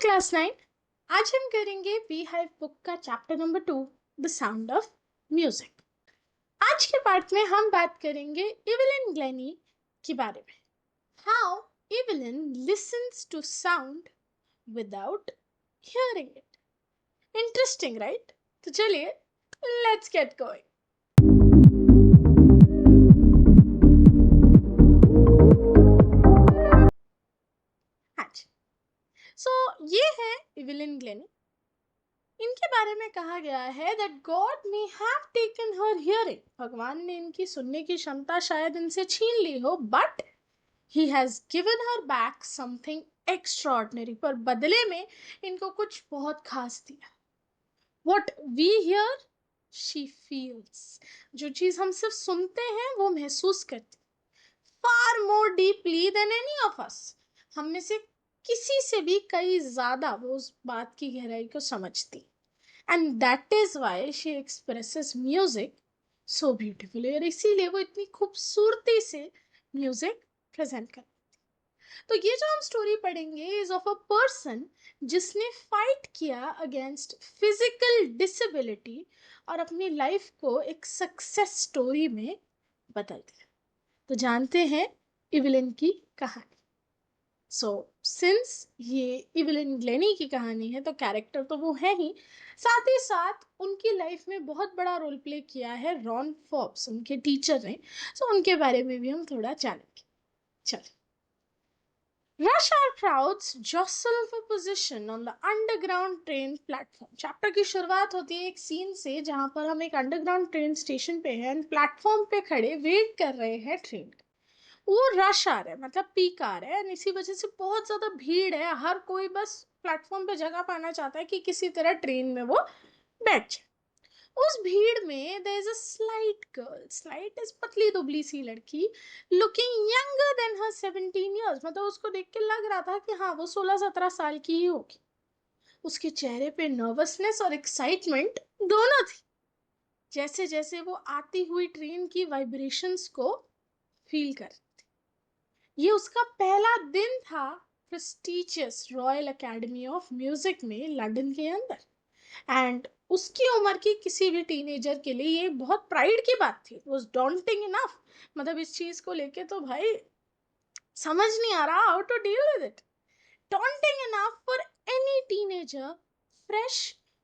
Class 9। आज हम करेंगे बी हाइव बुक का chapter number 2 the sound of music. आज के पार्ट में हम बात करेंगे इवेलिन ग्लेनी के बारे में। How Evelyn listens to sound without hearing it. Interesting right? तो चलिए लेट्स गेट गोइंग। सो ये है इवेलिन ग्लेनी। इनके बारे में कहा गया है that God may have taken her hearing. भगवान ने इनकी सुनने की क्षमता शायद इनसे छीन ली हो, but he has given her back something extraordinary. पर बदले में इनको कुछ बहुत खास दिया. What we hear, she feels. जो चीज हम सिर्फ सुनते हैं वो महसूस करती. Far more deeply than any of us. हम में से किसी से भी कई ज्यादा वो उस बात की गहराई को समझती. And that is why she expresses music so beautifully. और इसीलिए वो इतनी खूबसूरती से म्यूजिक प्रेजेंट करती। तो ये जो हम स्टोरी पढ़ेंगे इज ऑफ अ पर्सन जिसने फाइट किया अगेंस्ट फिजिकल डिसेबिलिटी और अपनी लाइफ को एक सक्सेस स्टोरी में बदल दिया। तो जानते हैं इवेलिन की कहानी। सिंस ये इवेलिन ग्लेनी की कहानी है तो कैरेक्टर तो वो है ही, साथ ही साथ उनकी लाइफ में बहुत बड़ा रोल प्ले किया है रॉन फॉर्ब्स, उनके टीचर ने। उनके बारे में भी हम थोड़ा जानेंगे। चलो। Rush hour crowds jostle for position on the underground train platform. Chapter की शुरुआत होती है एक सीन से जहां पर हम एक अंडरग्राउंड ट्रेन स्टेशन पे हैं, प्लेटफॉर्म पे खड़े वेट कर रहे हैं ट्रेन। वो रश आ रहा है, मतलब पीक आ रहा है, इसी वजह से बहुत ज्यादा भीड़ है। हर कोई बस प्लेटफॉर्म पे जगह पाना चाहता है कि किसी तरह ट्रेन में वो बैठ जाए। उस भीड़ में there is a slight girl. Slight is पतली दुबली सी लड़की, looking younger than her 17 years. मतलब उसको देख के लग रहा था कि हाँ वो 16-17 साल की ही होगी। उसके चेहरे पे नर्वसनेस और एक्साइटमेंट दोनों थी, जैसे जैसे वो आती हुई ट्रेन की वाइब्रेशंस को फील कर। ये उसका पहला दिन था prestigious royal academy of music में लंदन के अंदर। एंड उसकी उम्र की किसी भी टीनेजर के लिए ये बहुत प्राइड की बात थी। Was daunting enough. मतलब इस चीज को लेके तो भाई समझ नहीं आ रहा how to deal with it. Daunting enough for any teenager fresh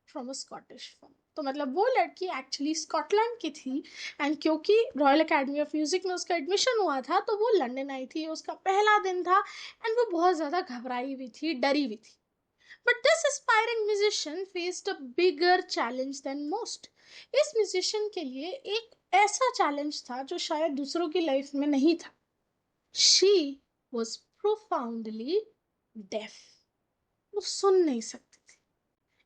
from a Scottish farm. तो मतलब वो लड़की एक्चुअली स्कॉटलैंड की थी, एंड क्योंकि रॉयल एकेडमी ऑफ म्यूजिक में उसका एडमिशन हुआ था तो वो लंदन आई थी। उसका पहला दिन था एंड वो बहुत ज़्यादा घबराई हुई थी, डरी हुई थी। But this aspiring musician faced a bigger challenge than most. इस म्यूजिशियन के लिए एक ऐसा चैलेंज था जो शायद दूसरों की लाइफ में नहीं था। She was profoundly deaf. वो सुन नहीं सकती थी।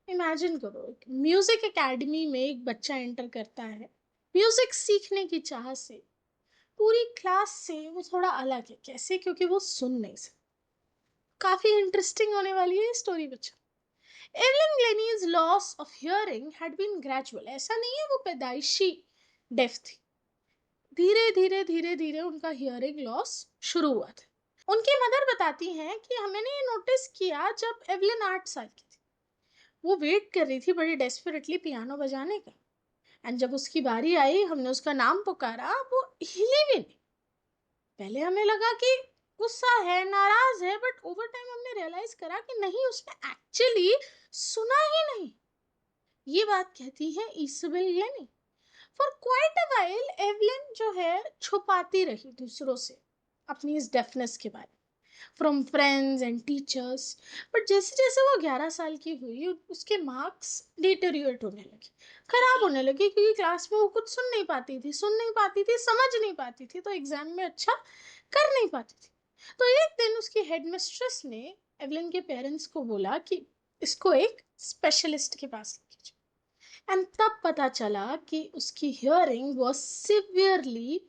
इमेजिन करो, म्यूजिक एकेडमी में एक बच्चा एंटर करता है म्यूजिक सीखने की चाह से। पूरी क्लास से वो थोड़ा अलग है। कैसे? क्योंकि वो सुन नहीं सकता। काफी इंटरेस्टिंग होने वाली है स्टोरी बच्चा। Evelyn Glennie's loss of hearing had been gradual. ऐसा नहीं है वो पैदाइशी डेफ थी। धीरे धीरे धीरे धीरे उनका हियरिंग लॉस शुरू हुआ था। उनकी मदर बताती हैं कि मैंने ये नोटिस किया जब एवलिन 8 साल की थी। वो वेट कर रही थी बड़ी डेस्परेटली पियानो बजाने का, एंड जब उसकी बारी आई हमने उसका नाम पुकारा, वो हिली भी नहीं। पहले हमें लगा कि गुस्सा है, नाराज है, बट ओवर टाइम हमने रियलाइज करा कि नहीं, उसने एक्चुअली सुना ही नहीं। ये बात कहती है Isabel Glennie. For quite a while Evelyn जो है छुपाती रही दूसरों से अपनी इस डेफनेस के बारे में, from friends and teachers. But जैसे जैसे वो 11 साल की हुई उसके मार्क्स डिटेरियोरेट होने लगे, खराब होने लगे, क्योंकि क्लास में वो कुछ सुन नहीं पाती थी, समझ नहीं पाती थी, तो एग्जाम में अच्छा कर नहीं पाती थी। तो एक दिन उसकी हेडमिस्ट्रेस ने एवलिन के पेरेंट्स को बोला कि इसको एक स्पेशलिस्ट के पास लेके जाओ। एंड तब पता चला कि उसकी हियरिंग वॉज सिवियरली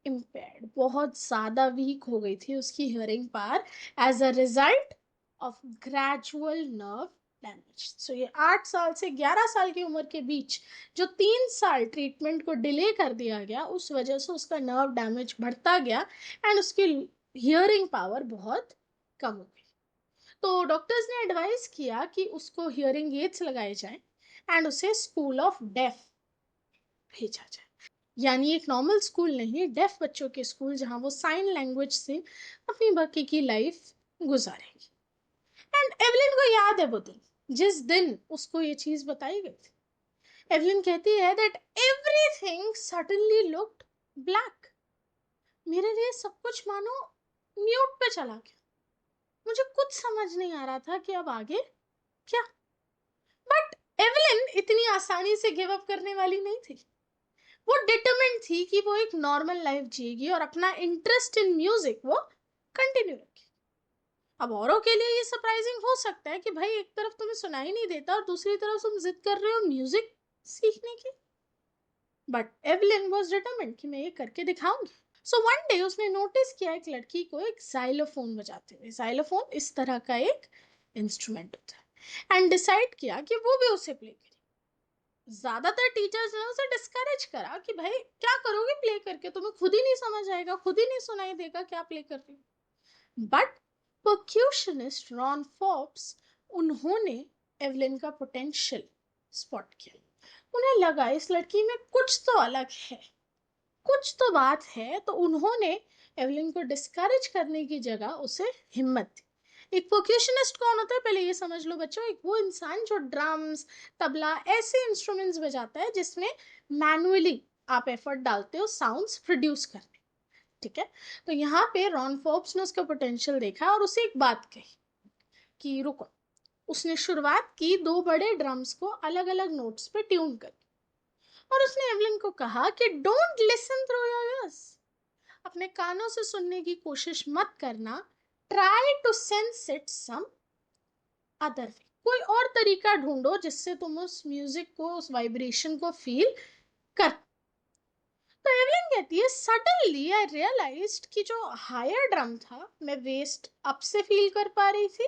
इम्पेयर्ड। बहुत ज़्यादा वीक हो गई थी उसकी hearing power as a result of gradual nerve damage. So ये 8 साल से 11 साल की उम्र के बीच जो 3 साल ट्रीटमेंट को डिले कर दिया गया, उस वजह से उसका नर्व डैमेज बढ़ता गया एंड उसकी हियरिंग पावर बहुत कम हो गई। तो डॉक्टर्स ने एडवाइस किया कि उसको हियरिंग एड्स लगाए जाएं एंड उसे स्कूल ऑफ डेफ भेजा जाए, यानी एक नॉर्मल स्कूल नहीं, डेफ बच्चों के स्कूल, जहां वो साइन लैंग्वेज से अपनी बाकी की लाइफ गुजारेंगी। एंड एवलिन को याद है वो दिन, जिस दिन उसको ये चीज बताई गई थी। एवलिन कहती है that everything suddenly looked black. मेरे लिए सब कुछ मानो म्यूट पे चला गया। मुझे कुछ समझ नहीं आ रहा था कि अब आगे क्या। बट एवलिन इतनी आसानी से गिव अप करने वाली नहीं थी। वो डिटरमिन्ड थी कि वो एक नॉर्मल लाइफ जिएगी और अपना इंटरेस्ट इन म्यूजिक वो कंटिन्यू रखेगी। अब औरों के लिए ये सरप्राइजिंग हो सकता है कि भाई एक तरफ तुम्हें सुनाई नहीं देता और दूसरी तरफ तुम जिद कर रहे हो म्यूजिक सीखने की। बट एवलिन वाज डिटरमिन्ड कि मैं ये करके दिखाऊंगी। सो वन डे उसने नोटिस किया एक लड़की को एक जाइलोफोन बजाते हुए। जाइलोफोन इस तरह का एक इंस्ट्रूमेंट होता है। एंड डिसाइड किया कि वो भी उसे प्ले करे। ज्यादातर टीचर्स ने उसे डिस्करेज करा कि भाई क्या करोगे प्ले करके, तुम्हें खुद ही नहीं समझ आएगा, खुद ही नहीं सुनाई देगा क्या प्ले कर रही हो। बट परक्यूशनिस्ट रॉन फोर्ब्स, उन्होंने एवलिन का पोटेंशियल स्पॉट किया। उन्हें लगा इस लड़की में कुछ तो अलग है, कुछ तो बात है। तो उन्होंने एवलिन को डिस्करेज करने की जगह उसे हिम्मत दी। एक परक्यूशनिस्ट कौन होता है पहले ये समझ लो बच्चों। एक वो इंसान जो ड्रम्स, तबला, ऐसे इंस्ट्रूमेंट्स बजाता है जिसमें मैनुअली आप एफर्ट डालते हो साउंड्स प्रोड्यूस करने। ठीक है, तो यहाँ पे रॉन फोर्ब्स ने उसका पोटेंशियल देखा और उसे एक बात कही कि रुको। उसने शुरुआत की दो बड़े ड्रम्स को अलग अलग नोट्स पे ट्यून कर, और उसने एवलिन को कहा कि don't listen through your ears. अपने कानों से सुनने की कोशिश मत करना, try to sense it some other way. कोई और तरीका ढूंढो जिससे तुम उस म्यूजिक को, उस वाइब्रेशन को फील कर। तो एवलिन कहती है सडनली आई रियलाइज्ड कि जो हायर ड्रम था मैं वेस्ट अप से फील कर पा रही थी,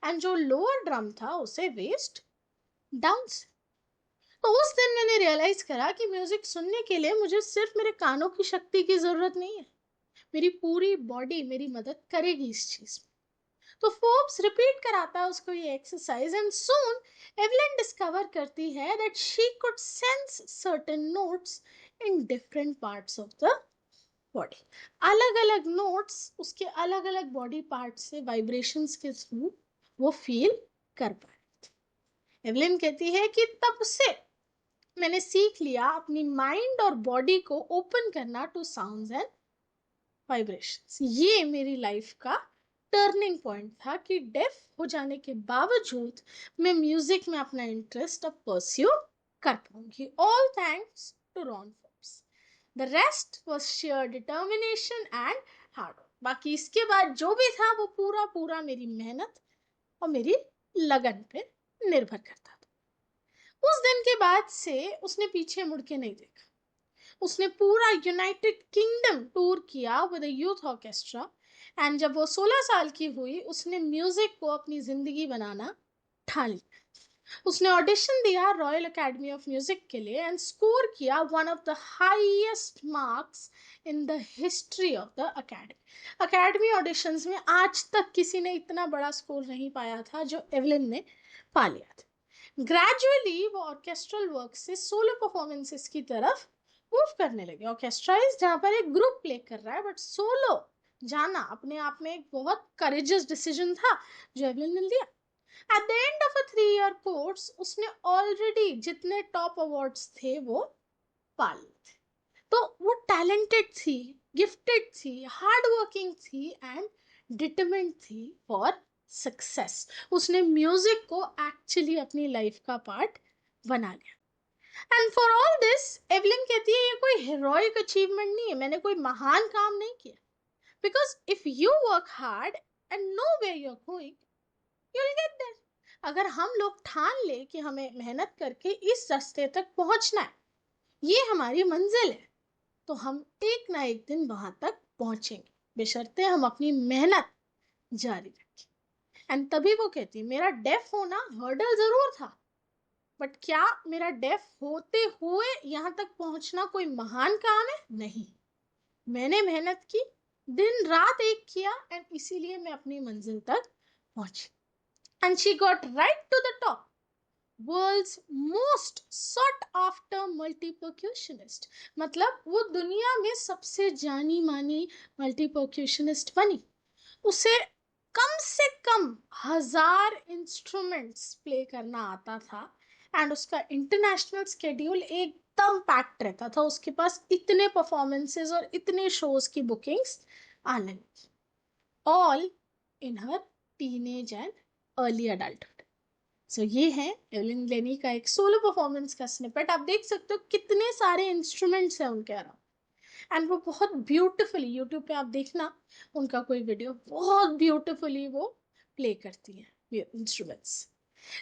एंड जो लोअर ड्रम था उसे वेस्ट डाउन से। तो उस दिन मैंने रियलाइज करा कि म्यूजिक सुनने के लिए मुझे सिर्फ मेरे कानों की शक्ति की जरूरत नहीं है, मेरी पूरी बॉडी मेरी मदद करेगी इस चीज में। तो फोर्ब्स रिपीट कराता है उसको ये exercise, and soon Evelyn discover करती है that she could sense certain notes in different parts of the body. अलग अलग नोट्स उसके अलग अलग बॉडी पार्ट से वाइब्रेशंस के थ्रू वो फील कर पा रही थी। एवलिन कहती है कि तब से मैंने सीख लिया अपनी माइंड और बॉडी को ओपन करना टू साउंड्स एंड वाइब्रेशंस। ये मेरी लाइफ का टर्निंग पॉइंट था कि डेफ हो जाने के बावजूद मैं म्यूजिक में अपना इंटरेस्ट अब परस्यू कर पाऊंगी। All thanks to Ron Forbes. The rest was sheer determination and hard work. बाकी इसके बाद जो भी था वो पूरा पूरा मेरी मेहनत और मेरी लगन पे निर्भर करता था। उस दिन के बाद से उसने पीछे मुड़ के नहीं देखा। उसने पूरा यूनाइटेड किंगडम टूर किया विद यूथ ऑर्केस्ट्रा, एंड जब वो 16 साल की हुई उसने म्यूजिक को अपनी जिंदगी बनाना ठान लिया। उसने ऑडिशन दिया रॉयल एकेडमी ऑफ म्यूजिक के लिए एंड स्कोर किया one of the highest marks in the history of the academy. Academy auditions में आज तक किसी ने इतना बड़ा स्कोर नहीं पाया था जो एवलिन ने पा लिया था। ग्रेजुअली वो ऑर्केस्ट्रल वर्क से सोलो परफॉर्मेंसेस की तरफ मूव करने लगे। ऑर्केस्ट्राइज जहां पर एक ग्रुप प्ले कर रहा है, बट सोलो जाना अपने आप में एक बहुत करेजियस डिसीजन था जो एवलिन ने लिया। At the end of a 3 year course उसने ऑलरेडी जितने टॉप अवार्ड्स थे वो पा लिए थे। तो वो टैलेंटेड थी, गिफ्टेड थी, हार्ड वर्किंग थी एंड डिटरमिन्ड थी फॉर सक्सेस। उसने म्यूजिक को एक्चुअली अपनी लाइफ का पार्ट बना लिया। And for all this Evelyn कहती है ये कोई हेरोइक अचीवमेंट नहीं है, मैंने कोई महान काम नहीं किया। Because if you work hard and know where you are going, you will get there. अगर हम लोग ठान ले कि हमें मेहनत करके इस रास्ते तक पहुंचना है, ये हमारी मंजिल है, तो हम एक ना एक दिन वहां तक पहुंचेंगे, बेशर्ते हम अपनी मेहनत जारी रखें। एंड तभी वो कहती मेरा डेफ होना हर्डल जरूर था, बट क्या मेरा डेफ होते हुए यहां तक पहुंचना कोई महान काम है? नहीं। मैंने मेहनत की, दिन रात एक किया, एंड इसीलिए मैं अपनी मंजिल तक पहुंची। and she got right to the top. World's most sought after multi percussionist. मतलब वो दुनिया में सबसे जानी मानी मल्टी परक्यूशनिस्ट बनी. उसे कम से कम 1000 इंस्ट्रूमेंट्स प्ले करना आता था एंड उसका इंटरनेशनल स्केड्यूल एकदम पैक्ड रहता था. उसके पास इतने परफॉर्मेंसेस और इतने शोज की बुकिंग्स आने लगी. All in her teenage and early adulthood. So ये है एवलिन ग्लेनी का एक सोलो परफॉर्मेंस का स्निपेट. आप देख सकते हो कितने सारे इंस्ट्रूमेंट्स हैं उनके अराउंड एंड वो बहुत ब्यूटिफुली, यूट्यूब पे आप देखना उनका कोई वीडियो, बहुत ब्यूटिफुली वो प्ले करती है instruments.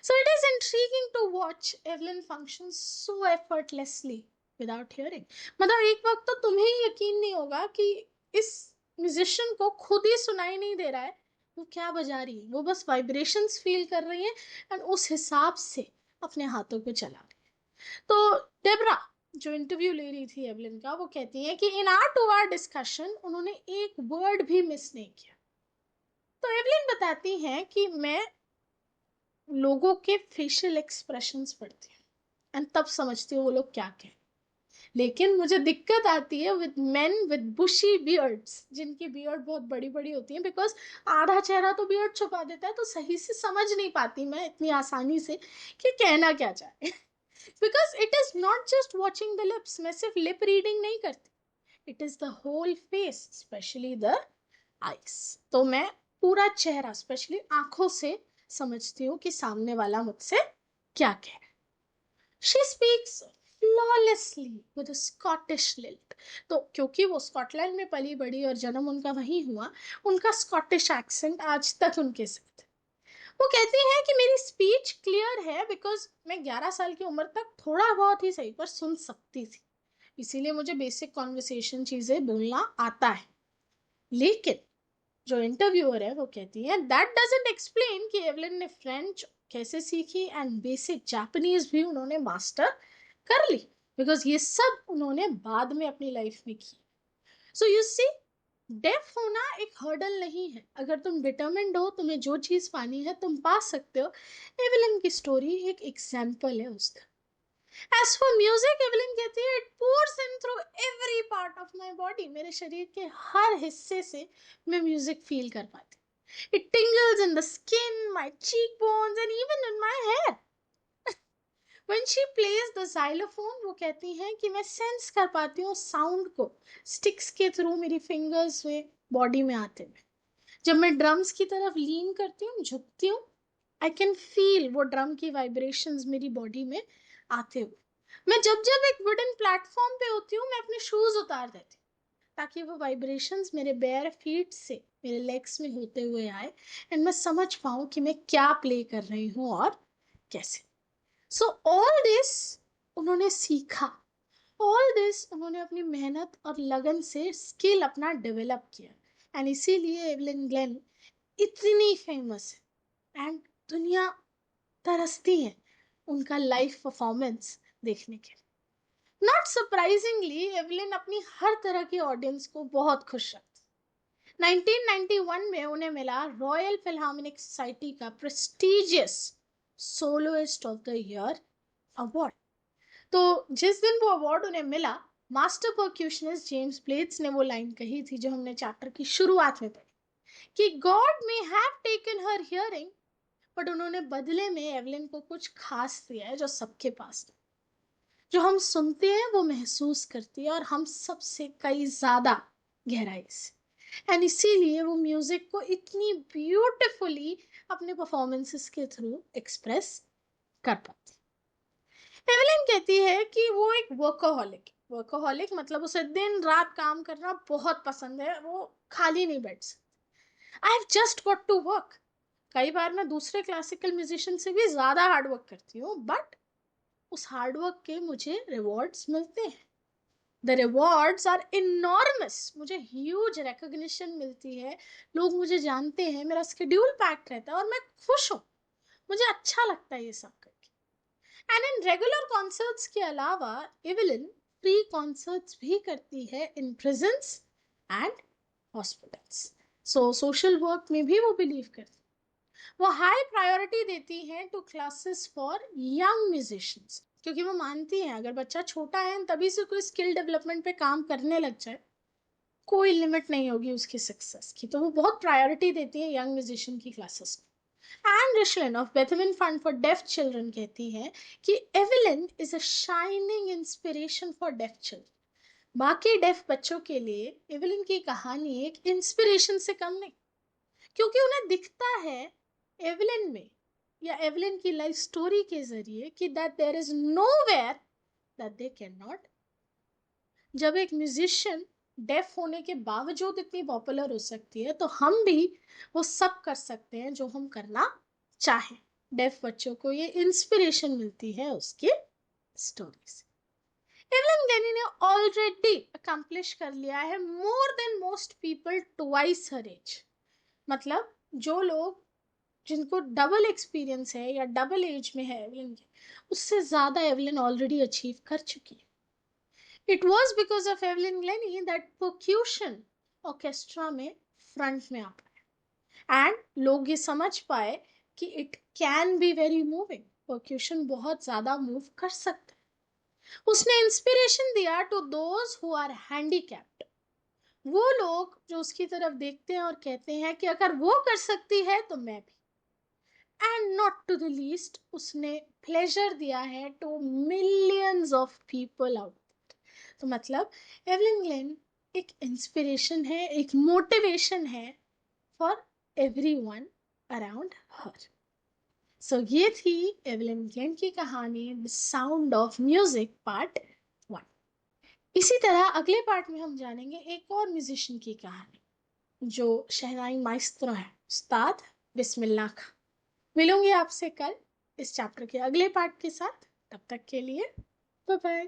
So it is intriguing to watch Evelyn function so effortlessly without hearing. मतलब एक वक्त तो तुम्हें ही यकीन नहीं होगा कि इस म्यूजिशियन को खुद ही सुनाई नहीं दे रहा है वो क्या बजा रही है. वो बस वाइब्रेशंस फील कर रही है एंड उस हिसाब से अपने हाथों को चला रही है. तो डेब्रा जो इंटरव्यू ले रही थी एवलिन का, वो कहती है कि in our two hour discussion उन्होंने एक वर्ड भी मिस नहीं किया. तो एवलिन बताती हैं कि मैं लोगों के फेशियल एक्सप्रेशंस पढ़ती हूँ एंड तब समझती हूँ वो लोग क्या कहें. लेकिन मुझे दिक्कत आती है with men with bushy beards, जिनकी बियर्ड बहुत बड़ी बड़ी होती है, बिकॉज आधा चेहरा तो बियर्ड छुपा देता है, तो सही से समझ नहीं पाती मैं इतनी आसानी से कि कहना क्या चाहे. Because it is not just watching the lips. मैं सिर्फ लिप रीडिंग नहीं करती, it is the whole face, specially the eyes. तो मैं पूरा चेहरा स्पेशली आंखों से समझती हूँ कि सामने वाला मुझसे क्या कह रहा है. She speaks flawlessly with a Scottish lilt. तो क्योंकि वो स्कॉटलैंड में पली बड़ी और जन्म उनका वहीं हुआ, उनका स्कॉटिश एक्सेंट आज तक उनके साथ. वो कहती हैं कि मेरी स्पीच क्लियर है बिकॉज मैं 11 साल की उम्र तक थोड़ा बहुत ही सही पर सुन सकती थी, इसीलिए मुझे बेसिक कॉन्वर्सेशन चीज़ें बोलना आता है. लेकिन जो इंटरव्यूअर है वो कहती है दैट डजंट एक्सप्लेन कि एवलिन ने फ्रेंच कैसे सीखी एंड बेसिक जापानीज भी उन्होंने मास्टर कर ली, बिकॉज ये सब उन्होंने बाद में अपनी लाइफ में की. सो यू सी, डेफ होना एक हर्डल नहीं है. अगर तुम डिटर्मिन्ड हो, तुम्हें जो चीज़ पानी है तुम पा सकते हो. एवलिन की स्टोरी एक एग्जाम्पल है उसका. एज फॉर म्यूजिक, एवलिन कहती है it pores in through every part of my body. मेरे शरीर के हर हिस्से से मैं म्यूजिक फील कर पाती. It tingles in the skin, my cheek bones and even in my hair. When she plays the xylophone, वो कहती हैं कि मैं सेंस कर पाती हूँ साउंड को स्टिक्स के थ्रू मेरी फिंगर्स में बॉडी में आते हुए. जब मैं ड्रम्स की तरफ लीन करती हूँ, झुकती हूँ, आई कैन फील वो ड्रम की वाइब्रेशंस मेरी बॉडी में आते हुए. मैं जब जब एक वुडन प्लेटफॉर्म पे होती हूँ, मैं अपने शूज उतार देती हूँ ताकि वो वाइब्रेशंस मेरे बेयर फीट से मेरे लेग्स में होते हुए आए एंड मैं समझ पाऊँ कि मैं क्या प्ले कर रही हूँ और कैसे. सो ऑल दिस उन्होंने सीखा, ऑल दिस उन्होंने अपनी मेहनत और लगन से स्किल अपना डेवलप किया एंड इसीलिए एवलिन ग्लेन इतनी फेमस है एंड दुनिया तरसती है उनका लाइव परफॉर्मेंस देखने के. नॉट सरप्राइजिंगली एवलिन अपनी हर तरह की ऑडियंस को बहुत खुश रखती. 1991 में उन्हें मिला रॉयल फिल्हार्मोनिक सोसाइटी का prestigious soloist of the year award. तो जिस दिन वो अवार्ड उन्हें मिला, मास्टर परक्यूशनिस्ट जेम्स ब्लेड्स ने वो लाइन कही थी जो हमने चैप्टर की शुरुआत में पढ़ी कि God may have taken her hearing, but उन्होंने बदले में एवलिन को कुछ खास दिया है जो सबके पास नहीं. जो हम सुनते हैं वो महसूस करती है और हम सबसे कई ज्यादा गहराई से, एंड इसीलिए वो म्यूजिक को इतनी ब्यूटिफुली अपने परफॉर्मेंसेस के थ्रू एक्सप्रेस कर पाती. एवलिन कहती है कि वो एक वर्कोहॉलिक मतलब उसे दिन रात काम करना बहुत पसंद है, वो खाली नहीं बैठ सकती. I have just got to work. कई बार मैं दूसरे क्लासिकल म्यूजिशियन से भी ज्यादा हार्ड वर्क करती हूँ, बट उस हार्ड वर्क के मुझे रिवॉर्ड्स मिलते हैं. The rewards are enormous. मुझे ह्यूज रिकॉग्निशन मिलती है, लोग मुझे जानते हैं, मेरा स्केड्यूल पैक्ड रहता है और मैं खुश हूँ. मुझे अच्छा लगता है ये सब करके. एंड इन रेगुलर कॉन्सर्ट्स के अलावा एवलिन फ्री कॉन्सर्ट्स भी करती है in prisons and hospitals. So social work में भी वो बिलीव करती. वो हाई प्रायोरिटी देती हैं to classes for young musicians, क्योंकि वो मानती हैं अगर बच्चा छोटा है तभी से कोई स्किल डेवलपमेंट पे काम करने लग जाए, कोई लिमिट नहीं होगी उसकी सक्सेस की, तो वो बहुत प्रायोरिटी देती है यंग म्यूजिशियन की क्लासेस को। एंड रिशलिन of Beethoven fund for deaf children कहती है कि Evelyn is a shining inspiration for deaf children. बाकी डेफ बच्चों के लिए एवेलिन की कहानी एक इंस्पिरेशन से कम नहीं, क्योंकि उन्हें दिखता है एवेलिन में या एवेलिन की लाइफ स्टोरी के जरिए कि that there is nowhere that they can not. जब एक म्यूजिशियन डेफ होने के बावजूद इतनी पॉपुलर हो सकती है, तो हम भी वो सब कर सकते हैं जो हम करना चाहें। डेफ बच्चों को ये इंस्पिरेशन मिलती है उसकी स्टोरी से। एवलिन ग्लेनी ने ऑलरेडी अकम्प्लिश कर लिया है more than most people twice her age. मतलब जो लोग जिनको डबल एक्सपीरियंस है या डबल एज में है एवलिन के, उससे ज्यादा एवलिन ऑलरेडी अचीव कर चुकी है। It was because of Evelyn Glennie that percussion orchestra में फ्रंट में आ पाया एंड लोग ये समझ पाए कि it can be very moving, percussion बहुत ज्यादा मूव कर सकता है। उसने इंस्पिरेशन दिया to those who are handicapped, वो लोग जो उसकी तरफ देखते हैं और कहते हैं कि अगर वो कर सकती है तो मैं भी। And not to the least, उसने प्लेजर दिया है to millions of people out. तो मतलब एवलिन ग्लेन एक इंस्पिरेशन है, एक मोटिवेशन है फॉर एवरीवन अराउंड हर। सो ये थी एवलिन ग्लेन की कहानी the sound of music part 1। इसी तरह अगले पार्ट में हम जानेंगे एक और म्यूजिशियन की कहानी जो शहनाई माइस्त्रो है, उस्ताद बिस्मिल्लाह खां। मिलूंगी आपसे कल इस चैप्टर के अगले पार्ट के साथ। तब तक के लिए बाय बाय।